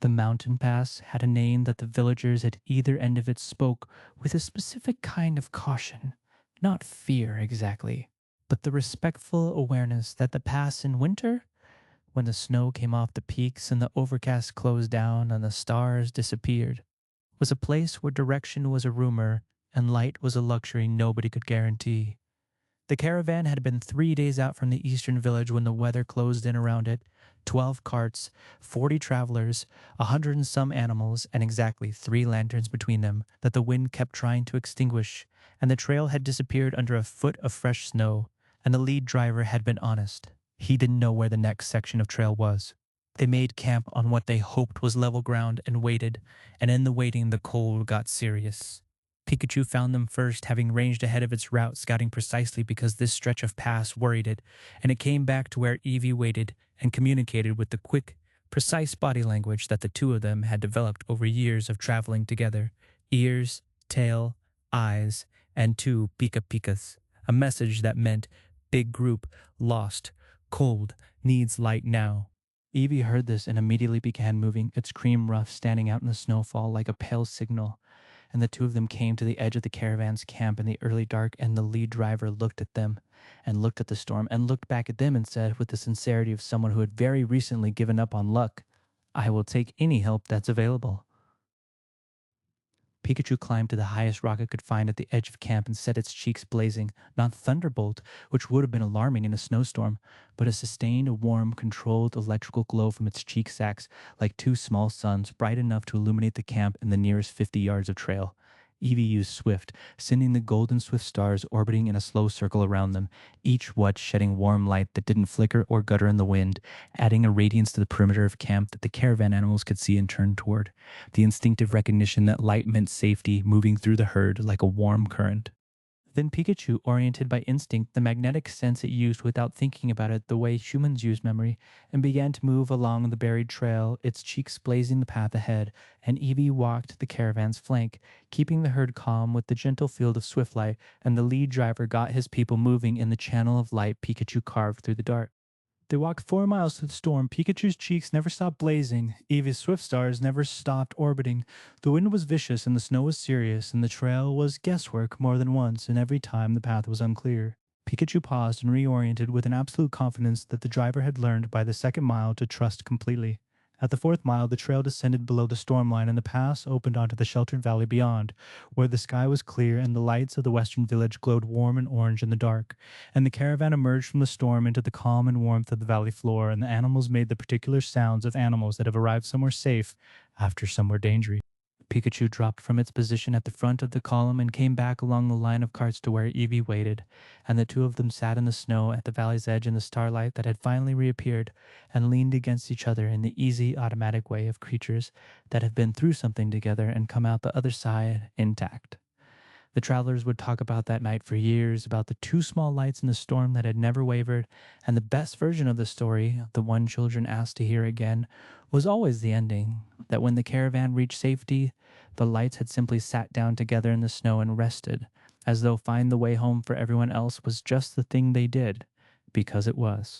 The mountain pass had a name that the villagers at either end of it spoke with a specific kind of caution, not fear exactly, but the respectful awareness that the pass in winter, when the snow came off the peaks and the overcast closed down and the stars disappeared, was a place where direction was a rumor and light was a luxury nobody could guarantee. The caravan had been 3 days out from the eastern village when the weather closed in around it. 12 carts, 40 travelers, 100 and some animals, and exactly 3 lanterns between them that the wind kept trying to extinguish, and the trail had disappeared under a foot of fresh snow, and the lead driver had been honest. He didn't know where the next section of trail was. They made camp on what they hoped was level ground and waited, and in the waiting the cold got serious. Pikachu found them first, having ranged ahead of its route, scouting precisely because this stretch of pass worried it, and it came back to where Eevee waited and communicated with the quick, precise body language that the two of them had developed over years of traveling together. Ears, tail, eyes, and two Pika Pikas. A message that meant big group, lost, cold, needs light now. Eevee heard this and immediately began moving, its cream ruff standing out in the snowfall like a pale signal, and the two of them came to the edge of the caravan's camp in the early dark, and the lead driver looked at them and looked at the storm and looked back at them and said, with the sincerity of someone who had very recently given up on luck, "I will take any help that's available." Pikachu climbed to the highest rock it could find at the edge of camp and set its cheeks blazing, not thunderbolt, which would have been alarming in a snowstorm, but a sustained, warm, controlled electrical glow from its cheek sacs, like two small suns, bright enough to illuminate the camp and the nearest 50 yards of trail. Eevee used Swift, sending the golden swift stars orbiting in a slow circle around them, each watch shedding warm light that didn't flicker or gutter in the wind, adding a radiance to the perimeter of camp that the caravan animals could see and turn toward, the instinctive recognition that light meant safety moving through the herd like a warm current. Then Pikachu oriented by instinct the magnetic sense it used without thinking about it the way humans use memory, and began to move along the buried trail, its cheeks blazing the path ahead, and Eevee walked the caravan's flank, keeping the herd calm with the gentle field of Swiftlight, and the lead driver got his people moving in the channel of light Pikachu carved through the dark. They walked 4 miles through the storm. Pikachu's cheeks never stopped blazing. Eevee's swift stars never stopped orbiting. The wind was vicious and the snow was serious, and the trail was guesswork more than once, and every time the path was unclear. Pikachu paused and reoriented with an absolute confidence that the driver had learned by the second mile to trust completely. At the 4th mile, the trail descended below the storm line and the pass opened onto the sheltered valley beyond, where the sky was clear and the lights of the western village glowed warm and orange in the dark, and the caravan emerged from the storm into the calm and warmth of the valley floor, and the animals made the particular sounds of animals that have arrived somewhere safe after somewhere dangerous. Pikachu dropped from its position at the front of the column and came back along the line of carts to where Eevee waited, and the two of them sat in the snow at the valley's edge in the starlight that had finally reappeared, and leaned against each other in the easy, automatic way of creatures that have been through something together and come out the other side intact. The travelers would talk about that night for years, about the two small lights in the storm that had never wavered, and the best version of the story, the one children asked to hear again, was always the ending, that when the caravan reached safety, the lights had simply sat down together in the snow and rested, as though find the way home for everyone else was just the thing they did, because it was.